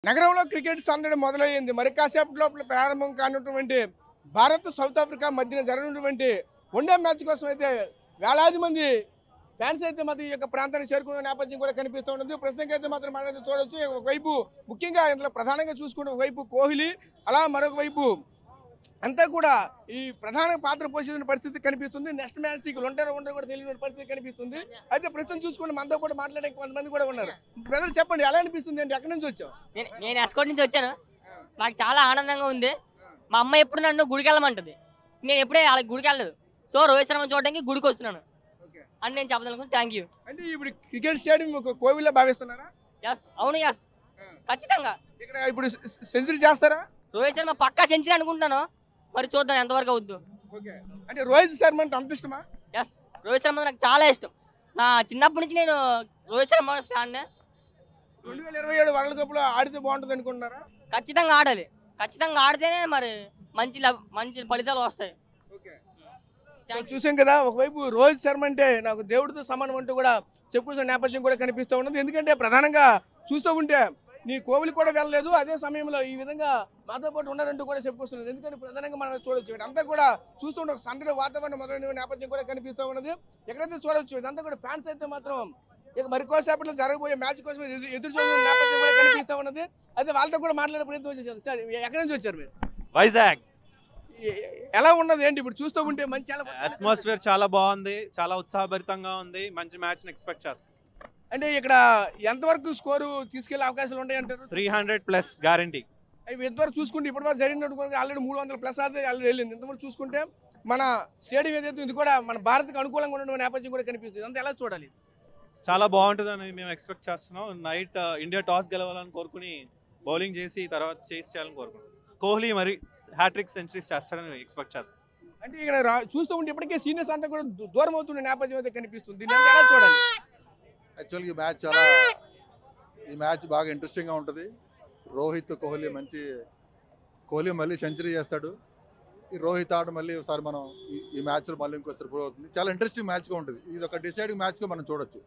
నగరంలో క్రికెట్ సందడి మొదలయ్యింది. మరి కాసేపటి లోపల ప్రారంభం కానున్నటువంటి భారత్ సౌత్ ఆఫ్రికా మధ్యన జరగనున్నటువంటి వన్డే మ్యాచ్ కోసం అయితే వేలాది మంది ఫ్యాన్స్ అయితే మాత్రం ఈ యొక్క ప్రాంతానికి చేరుకున్న నేపథ్యం కూడా కనిపిస్తూ ఉంటుంది. ప్రస్తుతానికి అయితే మాత్రం మనం చూడవచ్చు. ఒకవైపు ముఖ్యంగా ఇందులో ప్రధానంగా చూసుకుంటే ఒకవైపు కోహ్లీ, అలా మరొక వైపు అంతా కూడా ఈ ప్రధాన పాత్ర పోషించిన పరిస్థితి కనిపిస్తుంది. నెక్స్ట్ మ్యాచ్ ఉంటారో కూడా తెలియని పరిస్థితి కనిపిస్తుంది. అయితే ప్రస్తుతం చూసుకుంటే మనతో కూడా మాట్లాడే కొంతమంది కూడా ఉన్నారు. ప్రజలు చెప్పండి, ఎలా అనిపిస్తుంది అంటే ఎక్కడి నుంచి వచ్చావు? నేను ఎస్కోట్ నుంచి వచ్చాను. నాకు చాలా ఆనందంగా ఉంది. మా అమ్మ ఎప్పుడు నన్ను గుడికి వెళ్ళమంటుంది. నేను ఎప్పుడే వాళ్ళకి గుడికి వెళ్ళలేదు. సో రోహిత్ శర్మ చూడడానికి గుడికి వస్తున్నాను అని నేను చెప్పదలుచుకున్నాను. Thank you. అంటే ఇప్పుడు క్రికెట్ స్టేడియం ఒక కోవిల్లో భావిస్తున్నారా? ఎస్, అవును, ఎస్, ఖచ్చితంగా. ఇక్కడ ఇప్పుడు సెంచరీ చేస్తారా? రోహిత్ శర్మ పక్కా సెంచరీ అనుకుంటున్నాను. మరి చూద్దాం ఎంతవరకు అవుద్దు. అంటే రోహిత్ శర్మ అంటే అంత ఇష్టమా? ఎస్, రోహిత్ శర్మ నాకు చాలా ఇష్టం. నా చిన్నప్పటి నుంచి నేను Rohit Sharma fan. 2027 world cup లో ఆడితే బాగుంటుంది అనుకుంటున్నారా? ఖచ్చితంగా ఆడాలి. ఖచ్చితంగా ఆడితేనే మరి మంచి ఫలితాలు వస్తాయి. చూసాం కదా, ఒకవైపు రోహిత్ శర్మ అంటే నాకు దేవుడితో సమానం అంటూ కూడా చెప్పుకున్న నేపథ్యం కూడా కనిపిస్తూ ఉన్నది. ఎందుకంటే ప్రధానంగా చూస్తూ ఉంటే నీ కోవిలి కూడా వెళ్ళలేదు, అదే సమయంలో ఈ విధంగా మాతో పాటు ఉన్నారంటూ కూడా చెప్పుకొస్తున్నారు. ఎందుకంటే ప్రధానంగా మనం చూడొచ్చు, ఇక్కడ అంతా కూడా చూస్తుంటే ఒక సందడి వాతావరణం మొదలైన నేపథ్యం కూడా కనిపిస్తూ ఉన్నది. ఎక్కడైతే చూడొచ్చు ఇదంతా కూడా ఫ్యాన్స్ అయితే మాత్రం ఇక మరికోసేపట్లో జరగబోయే మ్యాచ్ కోసం ఎదురు చూస్తున్న నేపథ్యం కూడా కనిపిస్తూ ఉన్నది. అయితే వాళ్ళతో కూడా మాట్లాడే ప్రయత్నం చేశారు. సార్, ఎక్కడి నుంచి వచ్చారు మీరు? వైజాగ్. ఎలా ఉన్నది ఏంటి ఇప్పుడు చూస్తూ ఉంటే? మంచి అట్మాస్ఫియర్ చాలా బాగుంది, చాలా ఉత్సాహభరితంగా ఉంది. మంచి మ్యాచ్ ని ఎక్స్పెక్ట్ చేస్తాం. అంటే ఇక్కడ ఎంతవరకు స్కోరు తీసుకెళ్లే అవకాశాలు ఉంటాయి అంటారు? 300+ గ్యారంటీ. అవి ఎంతవరకు చూసుకుంటే ఇప్పటివరకు జరిగినట్టు ఆల్రెడీ 300+ అయితే ఆల్రెడీ వెళ్ళింది. ఇంతవరకు చూసుకుంటే మన స్టేడియం ఏదైతే ఇది కూడా మన భారత్కి అనుకూలంగా ఉన్న నేపథ్యం కూడా కనిపిస్తుంది. అంతా ఎలా చూడాలి? చాలా బాగుంటుందని మేము ఎక్స్పెక్ట్ చేస్తున్నాం. నైట్ ఇండియా టాస్ గెలవాలని కోరుకుని బౌలింగ్ చేసి తర్వాత చేసి చేయాలని కోరుకుంటున్నాం. కోహ్లీ మరి హ్యాట్రిక్ సెంచరీస్ చేస్తాడని ఎక్స్పెక్ట్ చేస్తాం. అంటే ఇక్కడ చూస్తూ ఉంటే ఇప్పటికే సీనియర్స్ అంతా కూడా దూరం అవుతున్న నేపథ్యం అయితే కనిపిస్తుంది. దీన్ని ఎలా చూడాలి? యాక్చువల్గా ఈ మ్యాచ్ బాగా ఇంట్రెస్టింగ్గా ఉంటుంది. రోహిత్ కోహ్లీ మళ్ళీ సెంచరీ చేస్తాడు. ఈ రోహిత్ ఆట మళ్ళీ ఒకసారి మనం ఈ మ్యాచ్లో మళ్ళీ ఇంకోసారి ప్రూవ్ అవుతుంది. చాలా ఇంట్రెస్టింగ్ మ్యాచ్గా ఉంటుంది. ఇది ఒక డిసైడింగ్ మ్యాచ్గా మనం చూడొచ్చు.